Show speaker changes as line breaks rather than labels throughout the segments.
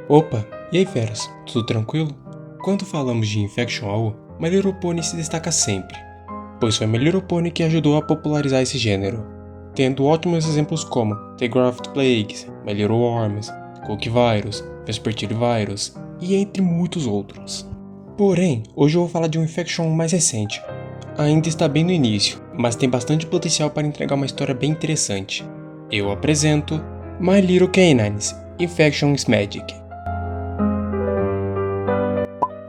Opa, e aí feras, tudo tranquilo? Quando falamos de Infection AU, My Little Pony se destaca sempre, pois foi My Little Pony que ajudou a popularizar esse gênero, tendo ótimos exemplos como The Graft Plagues, My Little Worms, Cookie Virus, Vespertile Virus e entre muitos outros. Porém, hoje eu vou falar de um Infection mais recente. Ainda está bem no início, mas tem bastante potencial para entregar uma história bem interessante. Eu apresento My Little Canines, Infection's Magic.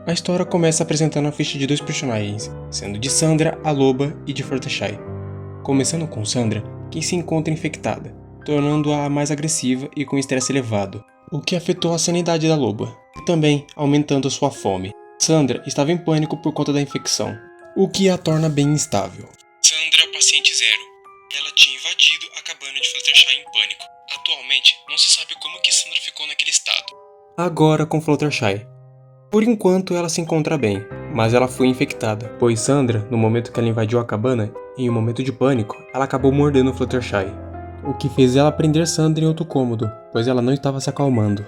A história começa apresentando a ficha de dois personagens, sendo de Sandra, a loba, e de Fluttershy. Começando com Sandra, que se encontra infectada, tornando-a mais agressiva e com estresse elevado, o que afetou a sanidade da loba, e também aumentando sua fome. Sandra estava em pânico por conta da infecção, o que a torna bem instável. Sandra, paciente zero. Ela tinha invadido a cabana de Fluttershy em pânico. Atualmente, não se sabe como que Sandra ficou naquele estado. Agora com Fluttershy. Por enquanto ela se encontra bem, mas ela foi infectada, pois Sandra, no momento que ela invadiu a cabana, em um momento de pânico, ela acabou mordendo Fluttershy, o que fez ela prender Sandra em outro cômodo, pois ela não estava se acalmando.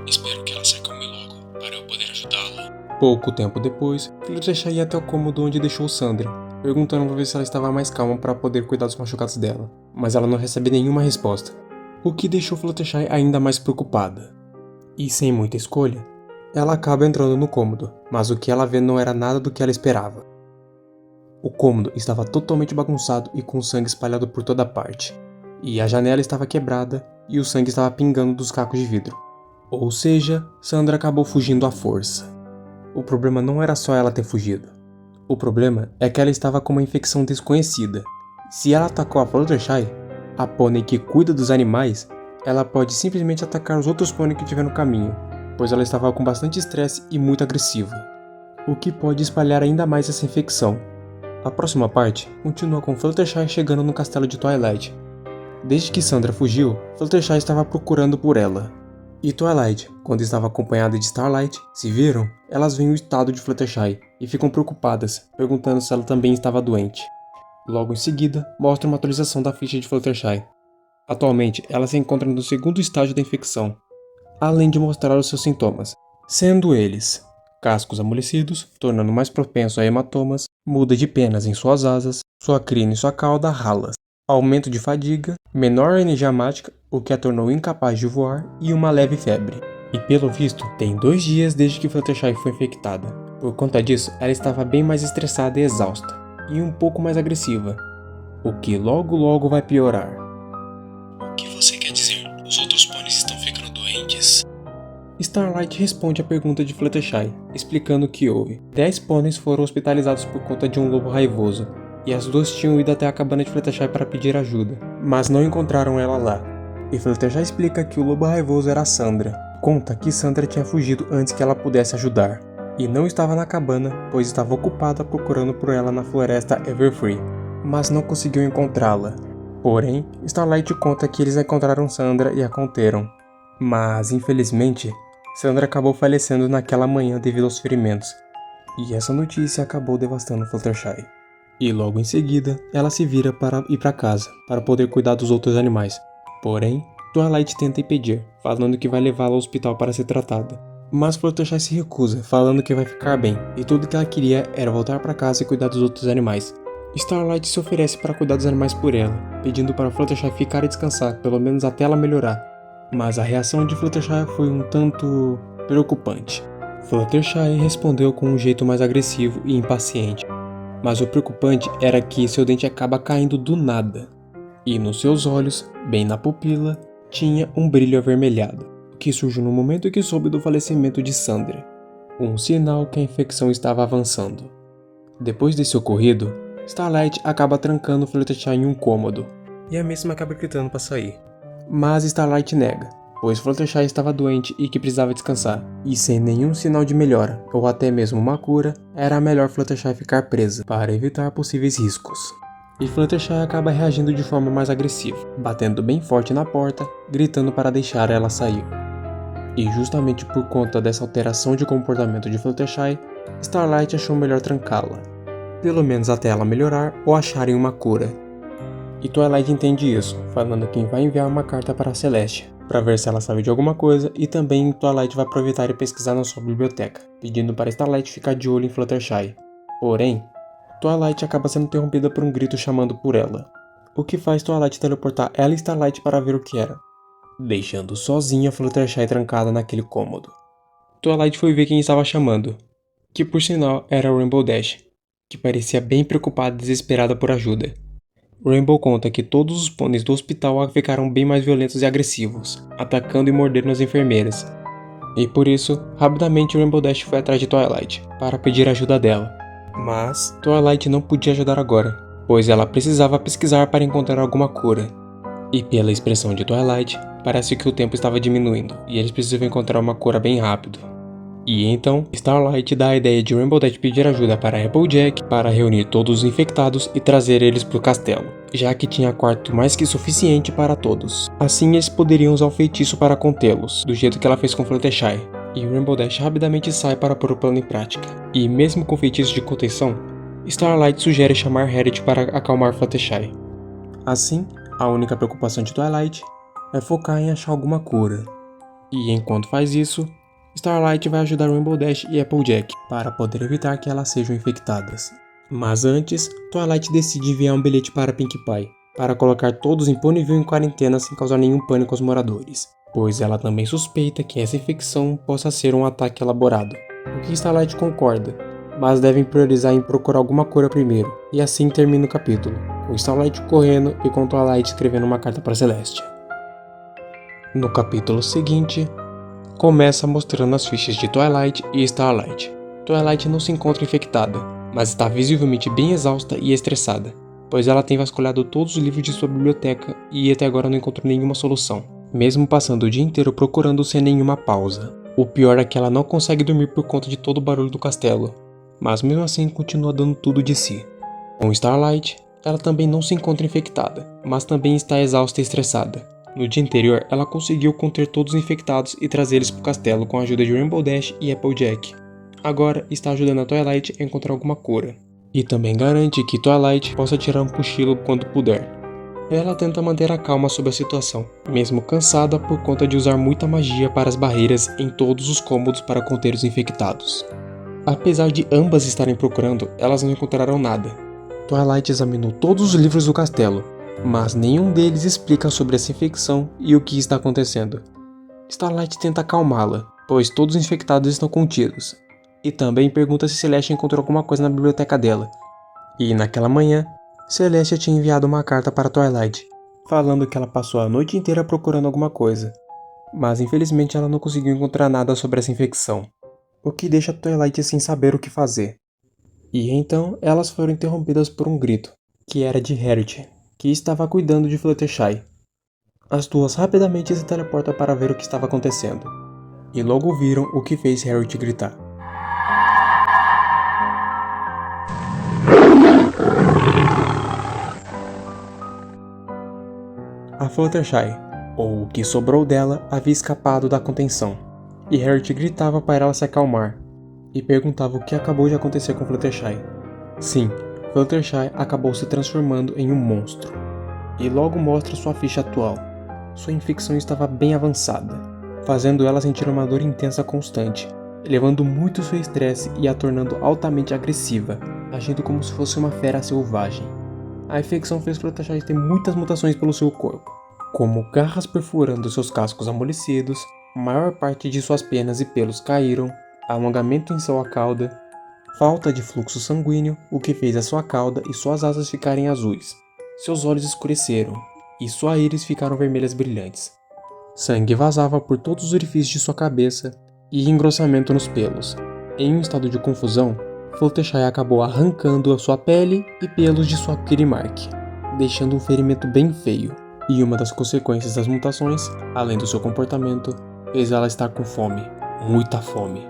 Espero que ela se acalme logo, para eu poder ajudá-la. Pouco tempo depois, Fluttershy ia até o cômodo onde deixou Sandra, perguntando para ver se ela estava mais calma para poder cuidar dos machucados dela, mas ela não recebe nenhuma resposta, o que deixou Fluttershy ainda mais preocupada. E sem muita escolha, ela acaba entrando no cômodo, mas o que ela vê não era nada do que ela esperava. O cômodo estava totalmente bagunçado e com sangue espalhado por toda parte, e a janela estava quebrada e o sangue estava pingando dos cacos de vidro. Ou seja, Sandra acabou fugindo à força. O problema não era só ela ter fugido. O problema é que ela estava com uma infecção desconhecida. Se ela atacou a Fluttershy, a pônei que cuida dos animais, ela pode simplesmente atacar os outros pôneis que estiver no caminho, pois ela estava com bastante estresse e muito agressiva, o que pode espalhar ainda mais essa infecção. A próxima parte continua com Fluttershy chegando no castelo de Twilight. Desde que Sandra fugiu, Fluttershy estava procurando por ela. E Twilight, quando estava acompanhada de Starlight, se viram, elas veem o estado de Fluttershy e ficam preocupadas, perguntando se ela também estava doente. Logo em seguida, mostra uma atualização da ficha de Fluttershy. Atualmente, ela se encontra no segundo estágio da infecção, além de mostrar os seus sintomas, sendo eles cascos amolecidos, tornando mais propenso a hematomas, muda de penas em suas asas, sua crina e sua cauda ralas, aumento de fadiga, menor energia mágica, o que a tornou incapaz de voar, e uma leve febre. E pelo visto, tem 2 dias desde que Fluttershy foi infectada. Por conta disso, ela estava bem mais estressada e exausta, e um pouco mais agressiva, o que logo vai piorar. O que você quer dizer? Os outros pôneis estão ficando doentes? Starlight responde à pergunta de Fluttershy, explicando o que houve. 10 pôneis foram hospitalizados por conta de um lobo raivoso, e as duas tinham ido até a cabana de Fluttershy para pedir ajuda, mas não encontraram ela lá. E Fluttershy explica que o lobo raivoso era a Sandra. Conta que Sandra tinha fugido antes que ela pudesse ajudar, e não estava na cabana, pois estava ocupada procurando por ela na floresta Everfree, mas não conseguiu encontrá-la. Porém, Starlight conta que eles encontraram Sandra e a conteram, mas infelizmente, Sandra acabou falecendo naquela manhã devido aos ferimentos, e essa notícia acabou devastando Fluttershy. E logo em seguida, ela se vira para ir para casa, para poder cuidar dos outros animais. Porém, Twilight tenta impedir, falando que vai levá-la ao hospital para ser tratada. Mas Fluttershy se recusa, falando que vai ficar bem, e tudo que ela queria era voltar para casa e cuidar dos outros animais. Starlight se oferece para cuidar dos animais por ela, pedindo para Fluttershy ficar e descansar, pelo menos até ela melhorar. Mas a reação de Fluttershy foi um tanto preocupante. Fluttershy respondeu com um jeito mais agressivo e impaciente. Mas o preocupante era que seu dente acaba caindo do nada. E nos seus olhos, bem na pupila, tinha um brilho avermelhado, que surgiu no momento que soube do falecimento de Sandra. Um sinal que a infecção estava avançando. Depois desse ocorrido, Starlight acaba trancando Fluttershy em um cômodo, e a mesma acaba gritando para sair. Mas Starlight nega, pois Fluttershy estava doente e que precisava descansar, e sem nenhum sinal de melhora, ou até mesmo uma cura, era melhor Fluttershy ficar presa, para evitar possíveis riscos. E Fluttershy acaba reagindo de forma mais agressiva, batendo bem forte na porta, gritando para deixar ela sair. E justamente por conta dessa alteração de comportamento de Fluttershy, Starlight achou melhor trancá-la, pelo menos até ela melhorar ou acharem uma cura. E Twilight entende isso, falando que vai enviar uma carta para a Celestia, para ver se ela sabe de alguma coisa, e também Twilight vai aproveitar e pesquisar na sua biblioteca, pedindo para Starlight ficar de olho em Fluttershy. Porém, Twilight acaba sendo interrompida por um grito chamando por ela, o que faz Twilight teleportar ela e Starlight para ver o que era, deixando sozinha Fluttershy trancada naquele cômodo. Twilight foi ver quem estava chamando, que por sinal era Rainbow Dash, que parecia bem preocupada e desesperada por ajuda. Rainbow conta que todos os pôneis do hospital ficaram bem mais violentos e agressivos, atacando e mordendo as enfermeiras. E por isso, rapidamente Rainbow Dash foi atrás de Twilight, para pedir ajuda dela. Mas Twilight não podia ajudar agora, pois ela precisava pesquisar para encontrar alguma cura. E pela expressão de Twilight, parece que o tempo estava diminuindo, e eles precisavam encontrar uma cura bem rápido. E então, Starlight dá a ideia de Rainbow Dash pedir ajuda para Applejack para reunir todos os infectados e trazer eles para o castelo, já que tinha quarto mais que suficiente para todos. Assim eles poderiam usar o feitiço para contê-los, do jeito que ela fez com Fluttershy. E Rainbow Dash rapidamente sai para pôr o plano em prática. E mesmo com feitiço de contenção, Starlight sugere chamar Harriet para acalmar Fluttershy. Assim, a única preocupação de Twilight é focar em achar alguma cura. E enquanto faz isso, Starlight vai ajudar Rainbow Dash e Applejack para poder evitar que elas sejam infectadas. Mas antes, Twilight decide enviar um bilhete para Pinkie Pie, para colocar todos em Ponyville em quarentena sem causar nenhum pânico aos moradores, pois ela também suspeita que essa infecção possa ser um ataque elaborado. O que Starlight concorda, mas devem priorizar em procurar alguma cura primeiro, e assim termina o capítulo, com Starlight correndo e com Twilight escrevendo uma carta para Celeste. No capítulo seguinte, começa mostrando as fichas de Twilight e Starlight. Twilight não se encontra infectada, mas está visivelmente bem exausta e estressada, pois ela tem vasculhado todos os livros de sua biblioteca e até agora não encontrou nenhuma solução, mesmo passando o dia inteiro procurando sem nenhuma pausa. O pior é que ela não consegue dormir por conta de todo o barulho do castelo, mas mesmo assim continua dando tudo de si. Com Starlight, ela também não se encontra infectada, mas também está exausta e estressada. No dia anterior, ela conseguiu conter todos os infectados e trazer eles para o castelo com a ajuda de Rainbow Dash e Applejack. Agora está ajudando a Twilight a encontrar alguma cura. E também garante que Twilight possa tirar um cochilo quando puder. Ela tenta manter a calma sobre a situação, mesmo cansada por conta de usar muita magia para as barreiras em todos os cômodos para conter os infectados. Apesar de ambas estarem procurando, elas não encontraram nada. Twilight examinou todos os livros do castelo, mas nenhum deles explica sobre essa infecção e o que está acontecendo. Starlight tenta acalmá-la, pois todos os infectados estão contidos, e também pergunta se Celeste encontrou alguma coisa na biblioteca dela. E naquela manhã, Celeste tinha enviado uma carta para Twilight, falando que ela passou a noite inteira procurando alguma coisa, mas infelizmente ela não conseguiu encontrar nada sobre essa infecção, o que deixa Twilight sem saber o que fazer. E então elas foram interrompidas por um grito, que era de Harriet, que estava cuidando de Fluttershy. As duas rapidamente se teleportam para ver o que estava acontecendo, e logo viram o que fez Harriet gritar. A Fluttershy, ou o que sobrou dela, havia escapado da contenção, e Harriet gritava para ela se acalmar, e perguntava o que acabou de acontecer com Fluttershy. Sim, Fluttershy acabou se transformando em um monstro, e logo mostra sua ficha atual. Sua infecção estava bem avançada, fazendo ela sentir uma dor intensa constante, elevando muito seu estresse e a tornando altamente agressiva, agindo como se fosse uma fera selvagem. A infecção fez Fluttershy ter muitas mutações pelo seu corpo, como garras perfurando seus cascos amolecidos, a maior parte de suas penas e pelos caíram, alongamento em sua cauda, falta de fluxo sanguíneo, o que fez a sua cauda e suas asas ficarem azuis. Seus olhos escureceram, e suas íris ficaram vermelhas brilhantes. Sangue vazava por todos os orifícios de sua cabeça, e engrossamento nos pelos. Em um estado de confusão, Fluttershy acabou arrancando a sua pele e pelos de sua Kirimark, deixando um ferimento bem feio. E uma das consequências das mutações, além do seu comportamento, fez ela estar com fome, muita fome.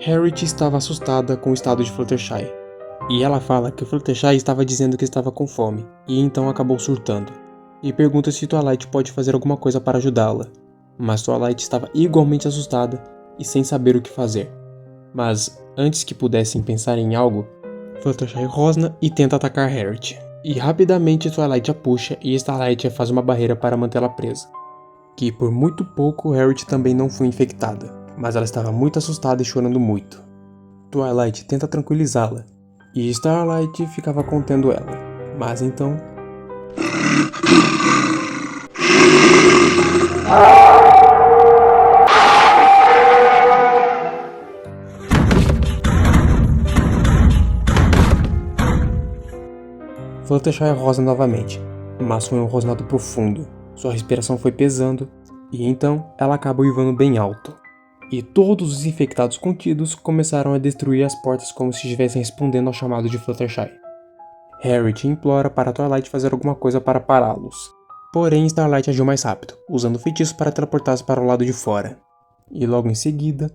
Harriet estava assustada com o estado de Fluttershy, e ela fala que Fluttershy estava dizendo que estava com fome, e então acabou surtando, e pergunta se Twilight pode fazer alguma coisa para ajudá-la, mas Twilight estava igualmente assustada e sem saber o que fazer. Mas, antes que pudessem pensar em algo, Fluttershy rosna e tenta atacar Harriet, e rapidamente Twilight a puxa e Starlight faz uma barreira para mantê-la presa. que por muito pouco Harriet também não foi infectada, mas ela estava muito assustada e chorando muito. Twilight tenta tranquilizá-la, e Starlight ficava contendo ela, mas então... Fluttershy rosa novamente, mas foi um rosnado profundo. Sua respiração foi pesando, e então ela acaba uivando bem alto. E todos os infectados contidos começaram a destruir as portas como se estivessem respondendo ao chamado de Fluttershy. Harriet implora para Twilight fazer alguma coisa para pará-los. Porém, Starlight agiu mais rápido, usando o feitiço para teleportar-se para o lado de fora. E logo em seguida,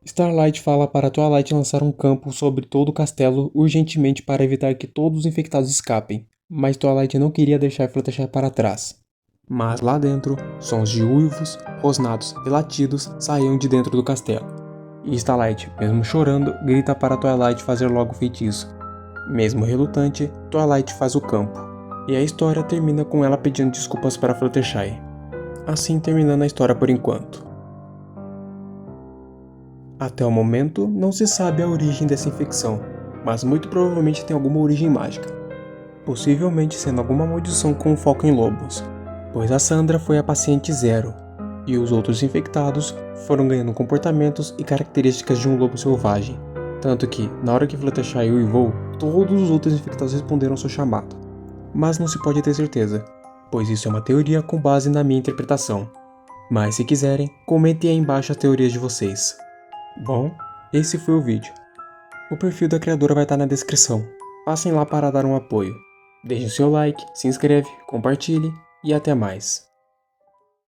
Starlight fala para Twilight lançar um campo sobre todo o castelo urgentemente para evitar que todos os infectados escapem, mas Twilight não queria deixar Fluttershy para trás. Mas lá dentro, sons de uivos, rosnados e latidos saíam de dentro do castelo. E Starlight, mesmo chorando, grita para Twilight fazer logo o feitiço. Mesmo relutante, Twilight faz o campo. E a história termina com ela pedindo desculpas para Fluttershy. Assim terminando a história por enquanto. Até o momento, não se sabe a origem dessa infecção, mas muito provavelmente tem alguma origem mágica. Possivelmente sendo alguma maldição com foco em lobos, pois a Sandra foi a paciente zero, e os outros infectados foram ganhando comportamentos e características de um lobo selvagem. Tanto que, na hora que Fluttershy uivou, todos os outros infectados responderam ao seu chamado. Mas não se pode ter certeza, pois isso é uma teoria com base na minha interpretação. Mas se quiserem, comentem aí embaixo as teorias de vocês. Bom, esse foi o vídeo. O perfil da criadora vai estar na descrição. Passem lá para dar um apoio. Deixem seu like, se inscreve, compartilhe e até mais.